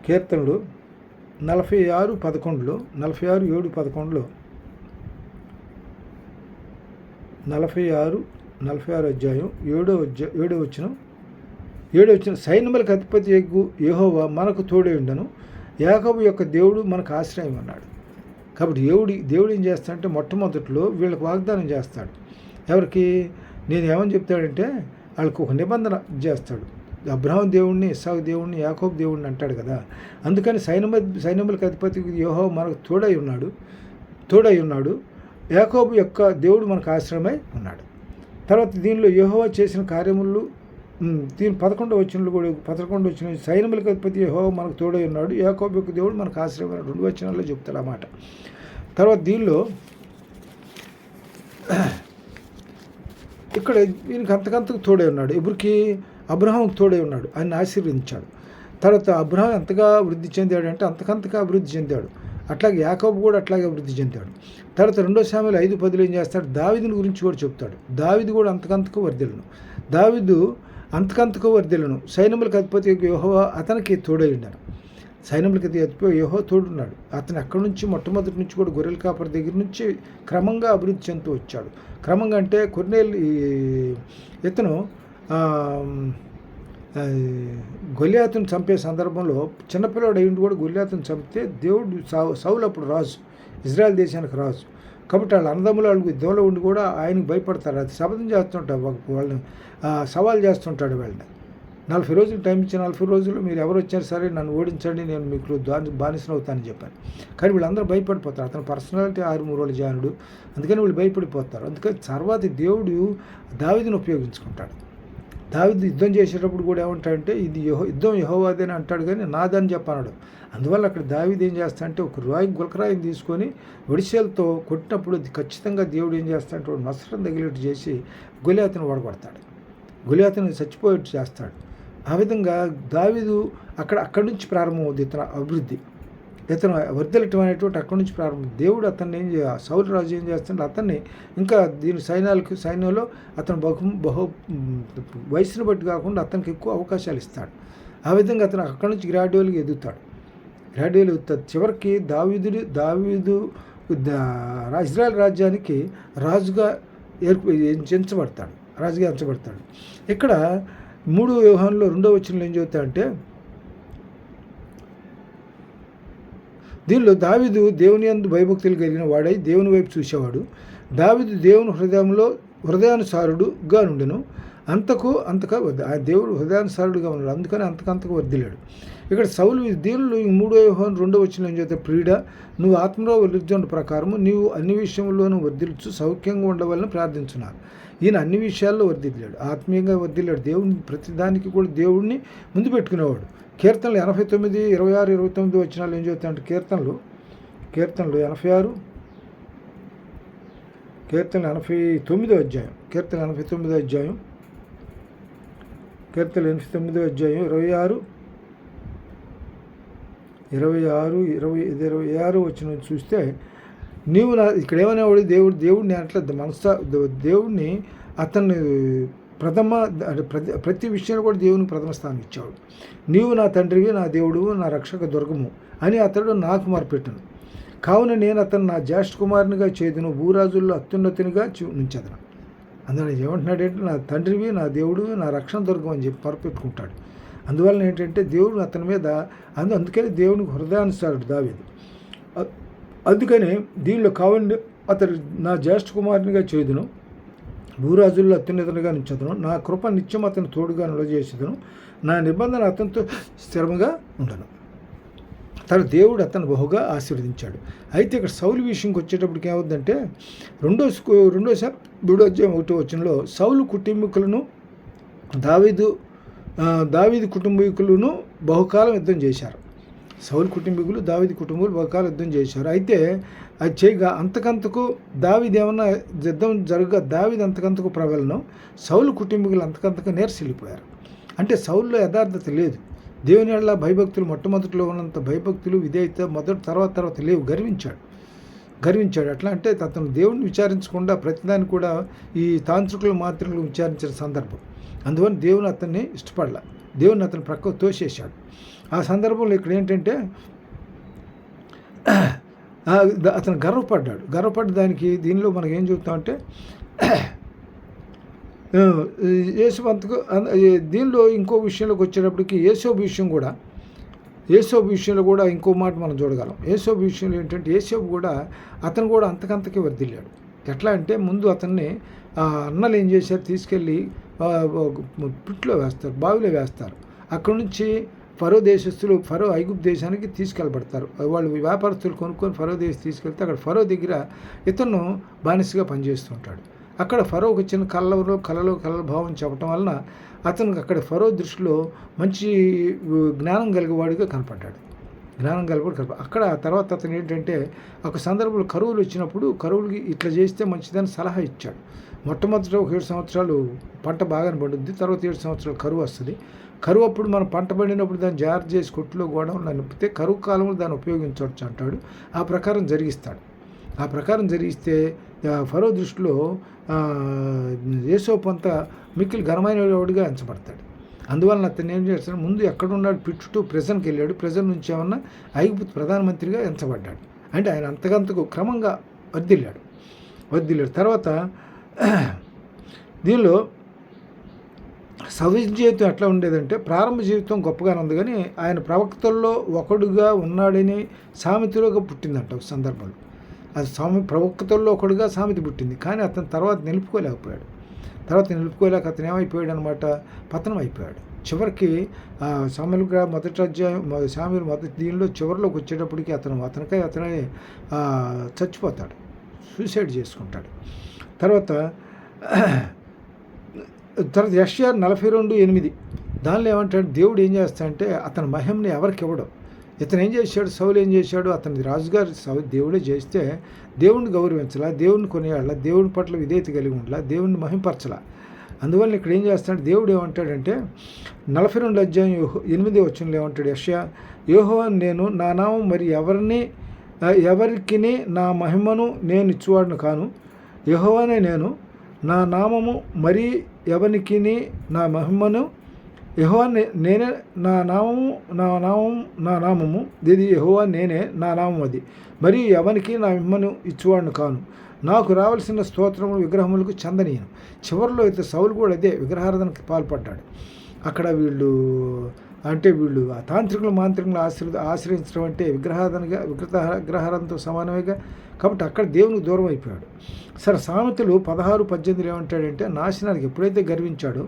కీర్తనలు 46:11 46:7-11 46 అధ్యాయం 7వ వచనం సైన్యములకు అధిపతి యెహోవా మనకు తోడై ఉండను, యాకోబు యొక్క దేవుడు మనకు ఆశ్రయం అన్నాడు. కాబట్టి దేవుడు ఏం చేస్తాడంటే మొట్టమొదటిలో వీళ్ళకి వాగ్దానం చేస్తాడు. ఎవరికి నేను ఏమని చెప్తాడంటే వాళ్ళకి ఒక నిబంధన చేస్తాడు. అబ్రహాం దేవుణ్ణి, ఇస్సాకు దేవుణ్ణి, యాకోబు దేవుణ్ణి అంటాడు కదా. అందుకని సైన్యములకు అధిపతి యెహోవా మనకు తోడై ఉన్నాడు, యాకోబు యొక్క దేవుడు మనకు ఆశ్రయమై ఉన్నాడు. తర్వాత దీనిలో యెహోవా చేసిన కార్యములు 11వ వచనంలో కూడా 11వ వచనం సైన్యములకు అధిపతి యెహోవా మనకు తోడై ఉన్నాడు, యాకోబు యొక్క దేవుడు మనకు ఆశ్రయమైన 2 వచనాల్లో చెప్తాడు అన్నమాట. తర్వాత దీనిలో ఇక్కడ వీనికి అంతకంతకు తోడై ఉన్నాడు. ఎవరికి? అబ్రహాంకు తోడై ఉన్నాడు, ఆయన ఆశీర్వదించాడు. తర్వాత అబ్రహాం ఎంతగా వృద్ధి చెందాడు అంటే అంతకంతగా అభివృద్ధి చెందాడు. అట్లాగే యాకోబు కూడా అట్లాగే అభివృద్ధి చెందాడు. తర్వాత 2 సాముయేలు 5:10 ఏం చేస్తాడు, దావీదుని గురించి కూడా చెప్తాడు. దావీదు కూడా అంతకంతకు వర్ధిల్లను. సైన్యములకు అధిపతి యెహోవా అతనికి తోడై ఉన్నాడు. సైన్యములకు అధిపతి యెహోవా తోడున్నాడు. అతను అక్కడి నుంచి మొట్టమొదటి నుంచి కూడా గొర్రెల కాపరి దగ్గర నుంచి క్రమంగా అభివృద్ధి చెందుతూ వచ్చాడు. క్రమంగా అంటే ఇతను గొల్యాతును చంపే సందర్భంలో చిన్నపిల్లవాడు అయ్యిండి కూడా గొల్యాతును చంపితే దేవుడు సౌలు అప్పుడు రాజు, ఇజ్రాయెల్ దేశానికి రాజు. కాబట్టి వాళ్ళ అన్నదమ్ములు వాళ్ళు యుద్ధంలో ఉండి కూడా ఆయనకు భయపడతారు. అది శపథం చేస్తుంటాడు, వాళ్ళని సవాల్ చేస్తుంటాడు వాళ్ళని. 40 రోజులు టైం ఇచ్చి 40 రోజులు మీరు ఎవరు వచ్చారు సరే నన్ను ఓడించండి, నేను మీకు బానిసను అవుతానని చెప్పాను. కానీ వీళ్ళందరూ భయపడిపోతారు. అతని పర్సనాలిటీ 6 జానుడు, అందుకని వీళ్ళు భయపడిపోతారు. అందుకని తర్వాత దేవుడు దావీదును ఉపయోగించుకుంటాడు. దావీదు యుద్ధం చేసేటప్పుడు కూడా ఏమంటాడంటే ఇది యుద్ధం యెహోవాదే అని అంటాడు, కానీ నాదని చెప్పన్నాడు. అందువల్ల అక్కడ దావీదు ఏం చేస్తాడంటే ఒక గులకరాయిని తీసుకొని ఒడిసేలతో కొట్టినప్పుడు అది ఖచ్చితంగా దేవుడు ఏం చేస్తాడంటే వాడు నస్రం తగిలేట్టు చేసి గొలియాతును ఓడగొడతాడు, గొలియాతును చచ్చిపోయేట్టు చేస్తాడు. ఆ విధంగా దావీదు అక్కడి నుంచి ప్రారంభమవుతుంది ఇతను అభివృద్ధి, ఇతను వర్ధలటం అనేటువంటి అక్కడి నుంచి ప్రారంభం. దేవుడు అతన్ని సౌలు రాజు ఏం చేస్తాడు, అతన్ని ఇంకా దీని సైన్యంలో అతను బహు వయసును బట్టి కాకుండా అతనికి ఎక్కువ అవకాశాలు ఇస్తాడు. ఆ విధంగా అతను అక్కడి నుంచి గ్రాడ్యువల్గా ఎదుగుతాడు. చివరికి దావీదు ఇజ్రాయెల్ రాజ్యానికి రాజుగా ఎంచబడతాడు. ఇక్కడ 3 యోహానులో 2వ వచనంలో ఏం చెబుతాడంటే, దీనిలో దావీదు దేవుని యందు భయభక్తులు కలిగిన వాడై దేవుని వైపు చూసేవాడు. దావీదు దేవుని హృదయానుసారుడుగా నుండెను, అంతగా దేవుడు హృదయానుసారుడుగా ఉన్నాడు, అందుకని అంతకంతకు వర్ధిల్లాడు. ఇక్కడ సౌలు దీనిలో 3వ యోహాను 2వ వచనంలో ఏం చెబుతా, ప్రియుడా నువ్వు ఆత్మలో వర్ధిల్లుచున్న ప్రకారము నీవు అన్ని విషయంలోనూ వర్ధిల్లుచు సౌఖ్యంగా ఉండవాలని ప్రార్థించున్నారు. ఈయన అన్ని విషయాల్లో వర్ధిల్లాడు, ఆత్మీయంగా వర్ధిల్లాడు. దేవుని ప్రతిదానికి కూడా దేవుడిని ముందు పెట్టుకునేవాడు. కీర్తనలు 89, 26, 29 వచనాలు ఏం చెబుతాయంటే, కీర్తనలు 89 అధ్యాయం, కీర్తన 89 అధ్యాయం 26 వచనం చూస్తే, నీవు ఇక్కడ ఏమనేవాడు దేవుడిని అట్లా దేవుడిని అతన్ని ప్రతి విషయంలో కూడా దేవునికి ప్రథమ స్థానం ఇచ్చాడు. నీవు నా తండ్రివి, నా దేవుడు, నా రక్షక దుర్గము అని అతడు నాకు మొరపెట్టును. కావున నేను అతను నా జ్యేష్ఠ కుమారునిగా చేదును, భూరాజుల్లో అత్యున్నతినిగా ఉంచెదను. అందువల్ల ఏమంటున్నాడంటే నా తండ్రివి, నా దేవుడు, నా రక్షణ దుర్గం అని చెప్పి మొరపెట్టుకుంటాడు. అందువలన ఏంటంటే దేవుడు అతని మీద అందుకని దేవునికి హృదయానుసారుడు దావీదు. అందుకని దీనిలో కావండి అతడు నా జ్యేష్ఠ కుమారునిగా చేదును, భూరాజుల్లో అత్యున్నతనిగా నిలిచెదను, నా కృప నిత్యం అతను తోడుగా నిలజేసేదను, నా నిబంధన అతనితో స్థిరంగా ఉండను. తన దేవుడు అతను బహుగా ఆశీర్వదించాడు. అయితే ఇక్కడ సౌలు విషయంకి వచ్చేటప్పటికి ఏమవుతుందంటే 2 అధ్యాయం 1వ వచనంలో సౌలు కుటుంబీకులను దావీదు కుటుంబీకులను బహుకాలం యుద్ధం చేశారు. సౌలు కుటుంబీకులు దావీదు కుటుంబీకులు బహుకాలం యుద్ధం చేశారు. అయితే అది చేయగా అంతకంతకు దావీదు ఏమన్నా యుద్ధం దావీదు అంతకంతకు ప్రబలను, సౌలు కుటుంబీకులు అంతకంతకు నీరసిల్లిపోయారు. అంటే సౌలులో యథార్థత లేదు. దేవుని యెడల భయభక్తులు మొట్టమొదటిలో ఉన్నంత భయభక్తులు విధేయత తర్వాత లేవు. గర్వించాడు. అట్లా అంటే అతను దేవుడిని విచారించకుండా ప్రతిదాన్ని కూడా ఈ తాంత్రికులు మాత్రికులు విచారించిన సందర్భం. అందువల్ల దేవుని అతన్ని ఇష్టపడలా, దేవుని అతను ప్రక్కకు తోసేశాడు. ఆ సందర్భంలో ఇక్కడ ఏంటంటే అతను గర్వపడ్డ దానికి దీనిలో మనకి ఏం చెబుతామంటే దీనిలో ఇంకో విషయంలోకి వచ్చేటప్పటికి యేసోబు విషయంలో కూడా ఇంకో మాట మనం చూడగలం. యేసోబు విషయంలో ఏంటంటే యేసోబు కూడా అతను కూడా అంతకంతకే వర్ధిల్లాడు. ఎట్లా అంటే ముందు అతన్ని అన్నలు ఏం చేశారు, తీసుకెళ్ళి పిట్లో వేస్తారు, బావిలో వేస్తారు. అక్కడి నుంచి ఫరో ఐగుప్తు దేశానికి తీసుకెళ్ళబడతారు. వాళ్ళు వ్యాపారస్తులు కొనుక్కొని ఫరో దేశం తీసుకెళ్తే అక్కడ ఫరో దగ్గర ఇతను బానిసగా పనిచేస్తుంటాడు. అక్కడ ఫరోకి వచ్చిన కళ్ళలో భావం చెప్పడం వలన అతనికి అక్కడ ఫరో దృష్టిలో మంచి జ్ఞానం కలిగేవాడిగా కనపడ్డాడు. అక్కడ తర్వాత అతను ఏంటంటే ఒక సందర్భంలో కరువులు వచ్చినప్పుడు కరువులకి ఇట్లా చేస్తే మంచిదని సలహా ఇచ్చాడు. మొట్టమొదట ఒక 7 సంవత్సరాలు పంట బాగానే పండుద్ది, తర్వాత 7 సంవత్సరాలు కరువు వస్తుంది. కరువు అప్పుడు మనం పంట పండినప్పుడు దాన్ని జాగ్రత్త చేసి కొట్టులో గోడౌన్లో నింపితే కరువు కాలంలో దాన్ని ఉపయోగించవచ్చు అంటాడు. ఆ ప్రకారం జరిగిస్తే ఫరో దృష్టిలో యేసోపు అంతా మిక్కిలి ఘనమైన వాడిగా ఎంచబడతాడు. అందువలన అతను ఏం చేస్తాడు, ముందు ఎక్కడున్నాడు పిట్టు ప్రెజెంట్కి వెళ్ళాడు. ప్రెజెంట్ నుంచి ఏమన్నా ఐగుప్తు ప్రధానమంత్రిగా ఎంచబడ్డాడు. అంటే ఆయన అంతకంతకు క్రమంగా వర్ధిల్లాడు. తర్వాత దీనిలో సౌలు జీవితం ఎట్లా ఉండేదంటే ప్రారంభ జీవితం గొప్పగానే ఉంది, కానీ ఆయన ప్రవక్తల్లో ఒకడుగా ఉన్నాడని సామెతలోగా పుట్టిందంట ఒక సందర్భంలో. అది ప్రవక్తల్లో ఒకడుగా సామెత పుట్టింది, కానీ అతను తర్వాత నిలుపుకోలేక అతను ఏమైపోయాడు అనమాట, పతనం అయిపోయాడు. చివరికి మొదటి అధ్యాయం సామెలు మొదటి దీనిలో చివరిలోకి వచ్చేటప్పటికి అతనే చచ్చిపోతాడు, సూసైడ్ చేసుకుంటాడు. తర్వాత యెషయా 42:8 దానిలో ఏమంటాడు, దేవుడు ఏం చేస్తాడంటే అతని మహిమని ఎవరికి ఇవ్వడం. ఇతను ఏం చేశాడు, సౌలు ఏం చేశాడు, అతని రాజుగారి దేవుడే చేస్తే దేవుణ్ణి గౌరవించలా, దేవుణ్ణి కొనియాడలా, దేవుని పట్ల విధేయత కలిగి ఉండలా, దేవుణ్ణి మహింపరచలా. అందువల్ల ఇక్కడ ఏం చేస్తాడు, దేవుడు ఏమంటాడంటే 42:8 ఏమంటాడు యెషయా, యెహోవా నేను నా నామం మరి ఎవరికి నా మహిమను నేను ఇచ్చువాడును కాను. యెహోవానే నేను, నా నామము మరి ఎవరికి నా మహిమను, యెహోవా నేనే నా నామము ఇది, యెహోవా నేనే నా నామం అది, మరి ఎవరికి నా మహిమను ఇచ్చువాడును కాను. నాకు రావాల్సిన స్తోత్రములు విగ్రహములకు చెందనీయను. చివరిలో అయితే సౌలు కూడా అదే విగ్రహారాధనకు పాల్పడ్డాడు. అక్కడ వీళ్ళు ఆ తాంత్రికులు మాంత్రికులు ఆశ్రయించడం అంటే విగ్రహారాధనతో సమానమేగా. కాబట్టి అక్కడ దేవునికి దూరం అయిపోయాడు. సరే, సామెతలు 16:18 ఏమంటాడంటే, నాశనానికి ఎప్పుడైతే గర్వించాడో,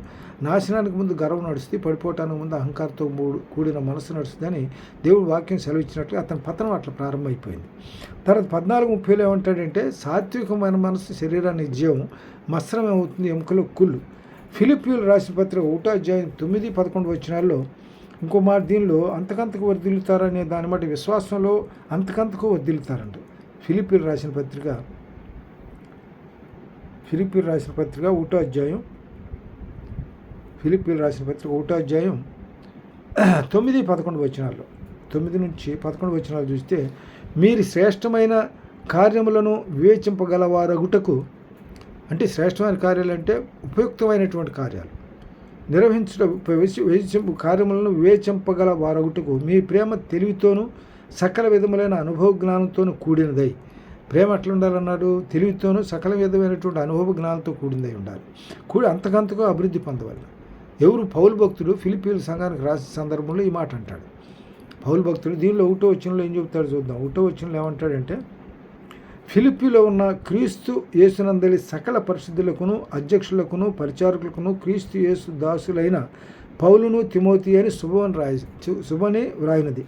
నాశనానికి ముందు గర్వం నడుస్తుంది, పడిపోవటానికి ముందు అహంకారంతో కూడిన మనసు నడుస్తుందని దేవుడు వాక్యం సెలవిచ్చినట్లుగా అతని పతనం అట్లా ప్రారంభమైపోయింది. తర్వాత 14:30 ఏమంటాడంటే, సాత్వికమైన మనసు శరీరాన్ని జీవం, మత్సరం ఏమవుతుంది ఎముకలో కుళ్ళు. ఫిలిప్పీయులు రాసిన పత్రిక 1:9-11 ఇంకో మాట దీనిలో అంతకంతకు వర్ధిల్లుతారనే దాన్ని బట్టి విశ్వాసంలో అంతకంతకు వర్ధిల్లుతారంట. ఫిలిప్పీయులు రాసిన పత్రిక 1:9-11 9-11 చూస్తే, మీరు శ్రేష్టమైన కార్యములను వివేచింపగలవారగుటకు, అంటే శ్రేష్టమైన కార్యాలు అంటే ఉపయుక్తమైనటువంటి కార్యాలు కార్యములను వివేచింపగల వారగుటకు మీ ప్రేమ తెలివితోనూ సకల విధములైన అనుభవ జ్ఞానంతోనూ కూడినదై. ప్రేమ ఎట్లా ఉండాలన్నాడు, తెలివితోనూ సకల విధమైనటువంటి అనుభవ జ్ఞానంతో కూడిందై ఉండాలి. అంతకంతకు అభివృద్ధి పొందవాలి. ఎవరు పౌలు భక్తుడు ఫిలిప్పీయుల సంఘానికి రాసిన సందర్భంలో ఈ మాట అంటాడు. పౌలు భక్తుడు దీనిలో 1వ ఏం చెబుతాడు చూద్దాం. 1వ ఏమంటాడంటే, ఫిలిప్పీలో ఉన్న క్రీస్తు యేసునందలి సకల పరిశుద్ధులకును అధ్యక్షులకును పరిచారకులకును క్రీస్తు యేసు దాసులైన పౌలును తిమోతి అని శుభని వ్రాయినది.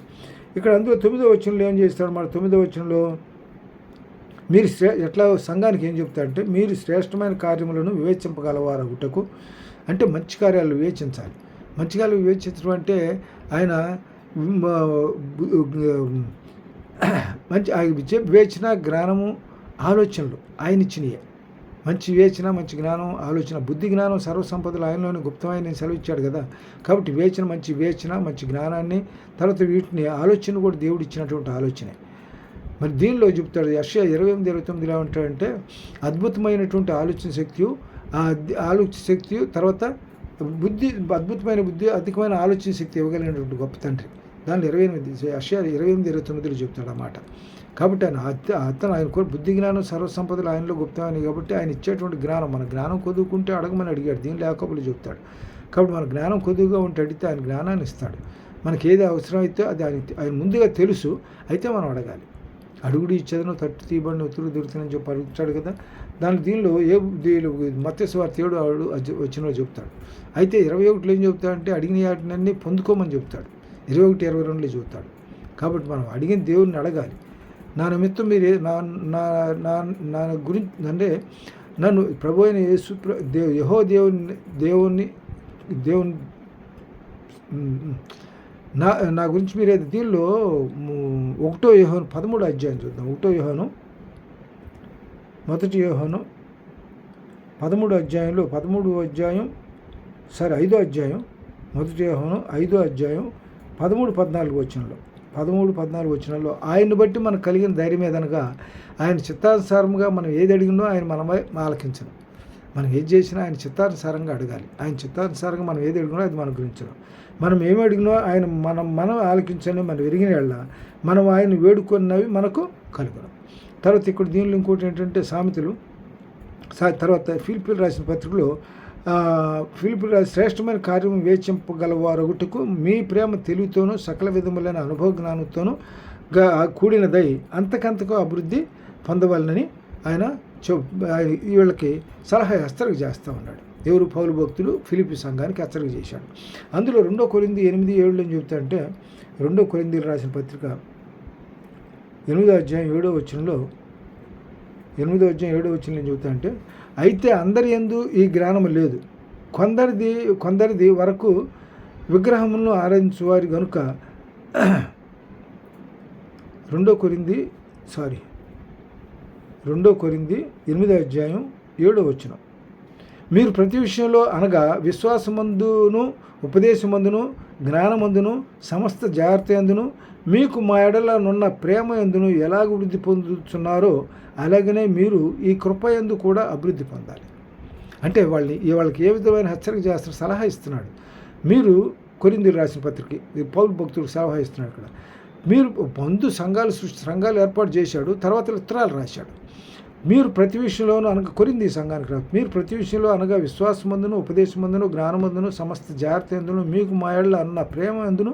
ఇక్కడ అందులో 9వ ఏం చేస్తాడు, మరి 9వ మీరు ఎట్లా సంఘానికి ఏం చెప్తాడంటే, మీరు శ్రేష్టమైన కార్యములను వివేచింపగలవారగుటకు, అంటే మంచి కార్యాలు వివేచించాలి. మంచి కార్యాలు వివేచించడం అంటే ఆయన వివేచన జ్ఞానము ఆలోచనలు ఆయన ఇచ్చినయే. మంచి వివేచన, మంచి జ్ఞానం, ఆలోచన, బుద్ధి జ్ఞానం సర్వసంపదలు ఆయనలోని గుప్తమైన నేను సెలవిచ్చాడు కదా. కాబట్టి మంచి వివేచన, మంచి జ్ఞానాన్ని, తర్వాత వీటిని ఆలోచన కూడా దేవుడు ఇచ్చినటువంటి ఆలోచనే. మరి దీనిలో చెప్తాడు యెషయా 28:29 ఏమంటాడంటే, అద్భుతమైనటువంటి ఆలోచన శక్తి తర్వాత అద్భుతమైన బుద్ధి, అధికమైన ఆలోచన శక్తి ఇవ్వగలిగినటువంటి గొప్ప తండ్రి. దానిలో యెషయా 28:29 చెప్తాడు అన్నమాట. కాబట్టి ఆయన బుద్ధి జ్ఞానం సర్వసంపదలు ఆయనలో గుప్తమైనవి. కాబట్టి ఆయన ఇచ్చేటువంటి జ్ఞానం, మన జ్ఞానం కొద్దుకుంటే అడగమని అడిగాడు, దీనిలో యాకోబులు చెప్తాడు. కాబట్టి మన జ్ఞానం కొద్దుగా ఉంటే అడిగితే ఆయన జ్ఞానాన్ని ఇస్తాడు. మనకి ఏది అవసరమైతే అది ఆయన ముందుగా తెలుసు, అయితే మనం అడగాలి. అడుగుడు ఇచ్చేదను, తట్టు తీయబడిన ఉతురు దొరుకుతుందని చెప్పి అడుగుతాడు కదా. దీనిలో మత్తయి సువార్త 7:వచ్చినలో చెప్తాడు. అయితే 21 ఏం చెప్తాడంటే, అడిగిన వాటినన్నీ పొందుకోమని చెప్తాడు. 21-22 చెబుతాడు. కాబట్టి మనం అడిగిన దేవుడిని అడగాలి. నా నిమిత్తం మీరు నా గురించి అంటే నన్ను ప్రభు అయిన యేసు దేవుని నా గురించి మీరు దీనిలో 1 యోహాను 13 చూద్దాం. 1 యోహాను 1 యోహాను 5వ అధ్యాయం 1 యోహాను 13-14 ఆయన్ని బట్టి మనకు కలిగిన ధైర్యం ఏదనగా, ఆయన చిత్తానుసారంగా మనం ఏది అడిగినో ఆయన మనమై ఆలకించను. మనం ఏది చేసినా ఆయన చిత్తానుసారంగా అడగాలి. ఆయన చిత్తానుసారంగా మనం ఏది అడిగినో అది మన గురించను. మనం ఏమి అడిగినో ఆయన మనం ఆలకించని మనం ఎరిగిన వాళ్ళ మనం ఆయన వేడుకున్నవి మనకు కలుగును. తర్వాత ఇక్కడ దీనిలో ఇంకోటి ఏంటంటే సామెతలు. తర్వాత ఫిలిప్పీయులు రాసిన పత్రికలో ఫిలిప్పీయులు శ్రేష్టమైన కార్యం వివేచింపగలవారగుటకు మీ ప్రేమ తెలివితోనూ సకల విధములైన అనుభవ జ్ఞానంతోనూ కూడినదై అంతకంతకు అభివృద్ధి పొందవాలని ఆయన వీళ్ళకి సలహా చేస్తూ ఉన్నాడు. ఎవరు పౌలు భక్తులు ఫిలిప్పీ సంఘానికి హెచ్చరిక చేశాడు. అందులో 2 కొరింథీ 8:7 ఏం చెబుతాడంటే 2 కొరింథీయులకు రాసిన పత్రిక 8వ అధ్యాయం 7వ వచనంలో 8వ అధ్యాయం 7వ వచనంలో ఏం చెబుతాడంటే, అయితే అందరి యందు ఈ జ్ఞానము లేదు, కొందరిది వరకు విగ్రహములను ఆరాధించు వారి గనుక 2 కొరింథీ 8వ అధ్యాయం 7వ వచనం, మీరు ప్రతి విషయంలో అనగా విశ్వాసమందును ఉపదేశమందును జ్ఞానమందును సమస్త జాగ్రత్త యందును మీకు మా ఎడలనున్న ప్రేమ యందును ఎలాగ వృద్ధి పొందుతున్నారో అలాగనే మీరు ఈ కృప యందు కూడా అభివృద్ధి పొందాలి. అంటే వాళ్ళకి ఏ విధమైన హెచ్చరిక చేస్తారు, సలహా ఇస్తున్నాడు. మీరు కొరింథీయులకు రాసిన పత్రిక పౌలు భక్తులకు సలహా ఇస్తున్నాడు. ఇక్కడ మీరు ముందు సంఘాలు ఏర్పాటు చేశాడు, తర్వాత ఉత్తరాలు రాశాడు. మీరు ప్రతి విషయంలోనూ అనగా కొరింథీ సంఘానికి రా, మీరు ప్రతి విషయంలో అనగా విశ్వాసమందును ఉపదేశమందును జ్ఞానమందును సమస్త జాగ్రత్త యందును మీకు మా ఎడల అన్న ప్రేమ యందును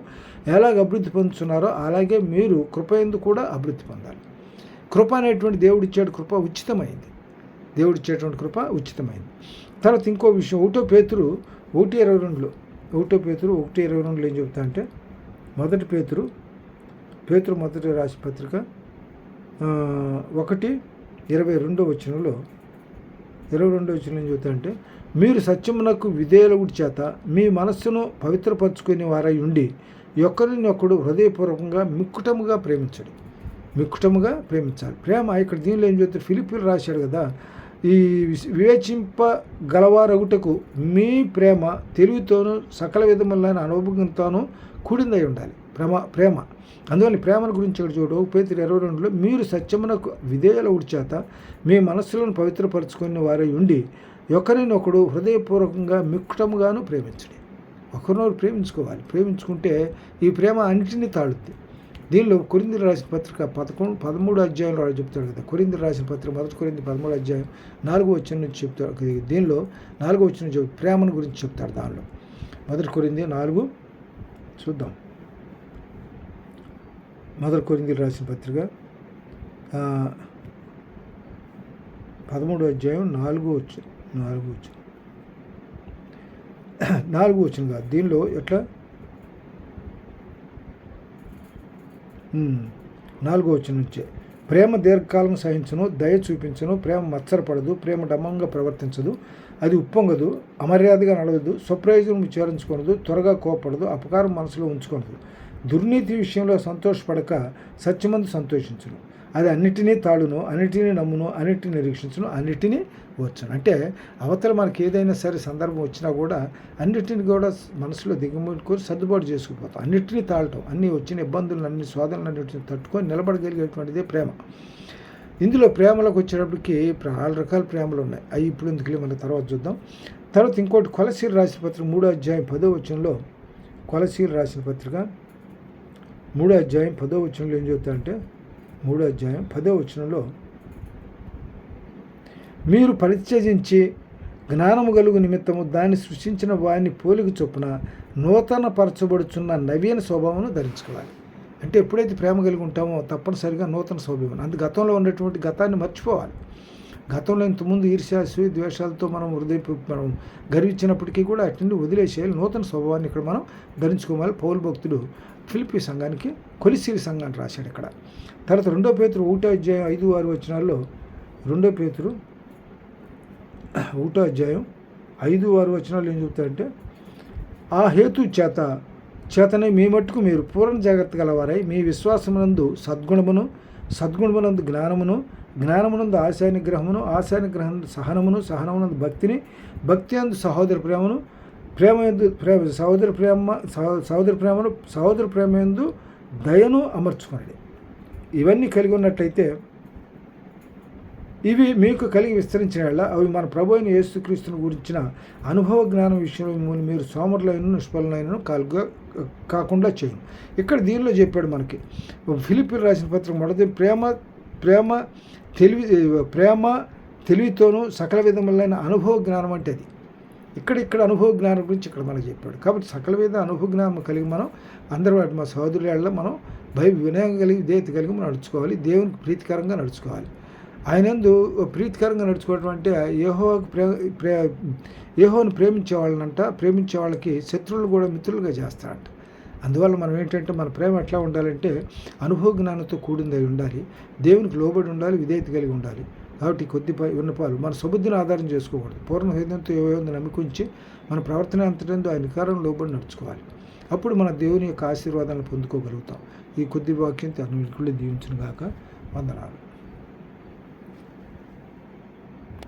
ఎలాగ అభివృద్ధి పొందుతున్నారో అలాగే మీరు కృప యందు కూడా అభివృద్ధి పొందాలి. కృప అనేటువంటి దేవుడిచ్చాడు, కృప ఉచితమైంది. దేవుడిచ్చేటువంటి కృప ఉచితమైంది. తర్వాత ఇంకో విషయం 1 పేతురు 1:22 ఏం చెబుతా అంటే, పేతురు మొదటి రాసిన పత్రిక 1:22 వచనంలో 22వ వచనం ఏం చెబుతా అంటే, మీరు సత్యమునకు విధేయులగుడి చేత మీ మనస్సును పవిత్రపరచుకునే వారై ఉండి ఒకరినొకడు హృదయపూర్వకంగా మిక్కుటముగా ప్రేమించాలి. ప్రేమ ఇక్కడ దీనిలో ఏం చెబుతారు, ఫిలిప్పీలు రాశాడు కదా, ఈ వివేచింపగలవారగుటకు మీ ప్రేమ తెలివితోనూ సకల విధములైన అనుభవంతోనూ కూడిందై ఉండాలి. ప్రేమ అందువల్ల ప్రేమను గురించి ఇక్కడ చూడు 1 పేతురు 22లో, మీరు సత్యమునకు విధేయులగుడి చేత మీ మనస్సులను పవిత్రపరచుకునే వారై ఉండి ఒకరినొకడు హృదయపూర్వకంగా మిక్కుటముగాను ప్రేమించండి. ఒకరినొకరు ప్రేమించుకోవాలి. ప్రేమించుకుంటే ఈ ప్రేమ అన్నిటినీ తాళుద్ది. దీనిలో కొరింథీయులకు రాసిన పత్రిక 13వ అధ్యాయంలో చెప్తాడు కదా, కొరింథీయులకు రాసిన పత్రిక 1 కొరింథీ 13వ అధ్యాయం 4వ వచనం నుంచి చెప్తాడు. దీనిలో 4వ వచనం ప్రేమను గురించి చెప్తాడు. దానిలో 1 కొరింథీ 4 చూద్దాం. 1 కొరింథీయులకు రాసిన పత్రిక 13వ అధ్యాయం 4వ వచనం కాదు, దీనిలో ఎట్లా 4వ వచనం నుంచే, ప్రేమ దీర్ఘకాలం సహించును, దయ చూపించును, ప్రేమ మత్సరపడదు, ప్రేమ డమ్మంగా ప్రవర్తించదు, అది ఉప్పొంగదు, అమర్యాదగా నడవదు, స్వప్రయోజనం విచారించుకొనదు, త్వరగా కోపడదు, అపకారం మనసులో ఉంచుకొనదు, దుర్నీతి విషయంలో సంతోషపడక సత్యమందు సంతోషించును, అది అన్నిటినీ తాళును, అన్నిటినీ నమ్మును, అన్నిటిని నిరీక్షించును, అన్నిటినీ వచ్చును. అంటే అవతల మనకి ఏదైనా సరే సందర్భం వచ్చినా కూడా అన్నిటిని కూడా మనసులో దిగుముకొని సర్దుబాటు చేసుకుపోతాం. అన్నిటినీ తాళటం, అన్నీ వచ్చిన ఇబ్బందులను అన్ని శోధనలు అన్నిటిని తట్టుకొని నిలబడగలిగేటువంటిదే ప్రేమ. ఇందులో ప్రేమలకు వచ్చేటప్పటికి 4 రకాల ప్రేమలు ఉన్నాయి. అవి ఇప్పుడు ఎందుకు మన తర్వాత చూద్దాం. తర్వాత ఇంకోటి కొలసీయులకు రాసిన పత్రిక 3వ అధ్యాయం 10వ వచనంలో, కొలసీయులకు రాసిన పత్రిక 3వ అధ్యాయం 10వ వచనంలో ఏం చెబుతారంటే, 3వ అధ్యాయం 10వ వచనంలో, మీరు పరిత్యజించి జ్ఞానము కలుగు నిమిత్తము దాన్ని సృష్టించిన వారిని పోలిక చొప్పున నూతన పరచబడుచున్న నవీన స్వభావం ధరించుకోవాలి. అంటే ఎప్పుడైతే ప్రేమ కలిగి ఉంటామో తప్పనిసరిగా నూతన స్వభావం, గతంలో ఉన్నటువంటి గతాన్ని మర్చిపోవాలి. గతంలో ఇంతకుముందు ఈర్ష్య ద్వేషాలతో మనం గర్వించినప్పటికీ కూడా అట్నుండి వదిలేసేయాలి. నూతన స్వభావాన్ని ఇక్కడ మనం ధరించుకోవాలి. పౌలు భక్తుడు ఫిలిప్పీ సంఘానికి కొలసీయుల సంఘాన్ని రాశాడు ఇక్కడ. తర్వాత 2 పేతురు 1వ అధ్యాయం 5-6 వచనాల్లో, 2 పేతురు 1వ అధ్యాయం 5-6 వచనాలు ఏం చెబుతారంటే, ఆ హేతు చేతనే మీ మట్టుకు మీరు పూర్ణ జాగ్రత్త గలవారై మీ విశ్వాసమునందు సద్గుణమునందు జ్ఞానమునందు ఆశానిగ్రహమును, ఆశానిగ్రహం సహనమును, సహనమునందు భక్తి అందు సహోదర ప్రేమయందు దయను అమర్చుకోండి. ఇవన్నీ కలిగి ఉన్నట్లయితే, ఇవి మీకు కలిగి విస్తరించిన అవి మన ప్రభు అయిన యేసుక్రీస్తుని గురించిన అనుభవ జ్ఞానం విషయంలో మీరు సోమరులైన నిష్ఫలైన కాకుండా చేయండి. ఇక్కడ దీనిలో చెప్పాడు మనకి ఫిలిప్పీయులకు రాసిన పత్రిక మొదటి ప్రేమ తెలివితోనూ సకల విధములైన అనుభవ జ్ఞానం అంటే అది. ఇక్కడ అనుభవ జ్ఞానం గురించి ఇక్కడ మనకు చెప్పాడు. కాబట్టి సకల విధ అనుభవ జ్ఞానం కలిగి మనం అందరూ మా సహోదరుల మనం వినయం కలిగి విధేయత కలిగి మనం నడుచుకోవాలి. దేవునికి ప్రీతికరంగా నడుచుకోవాలి. ఆయనందు ప్రీతికరంగా నడుచుకోవడం అంటే యెహోవాకు యెహోవాను ప్రేమించే వాళ్ళకి శత్రువులు కూడా మిత్రులుగా చేస్తాడంట. అందువల్ల మనం ఏంటంటే మన ప్రేమ ఎట్లా ఉండాలంటే అనుభవ జ్ఞానంతో కూడిందై ఉండాలి, దేవునికి లోబడి ఉండాలి, విధేయత కలిగి ఉండాలి. కాబట్టి కొద్ది విన్నపాలు మన సుబుద్ధిని ఆధారం చేసుకోకూడదు. పూర్ణ హృదయంతో ఏమైందో నమ్మికుంచి మన ప్రవర్తన అంతటందు ఆయన కారం లోబడి నడుచుకోవాలి. అప్పుడు మన దేవుని యొక్క ఆశీర్వాదాలను పొందుకోగలుగుతాం. ఈ కొద్ది వాక్యంతో అన్నిటిలో దీవించును గాక. వందనాలు.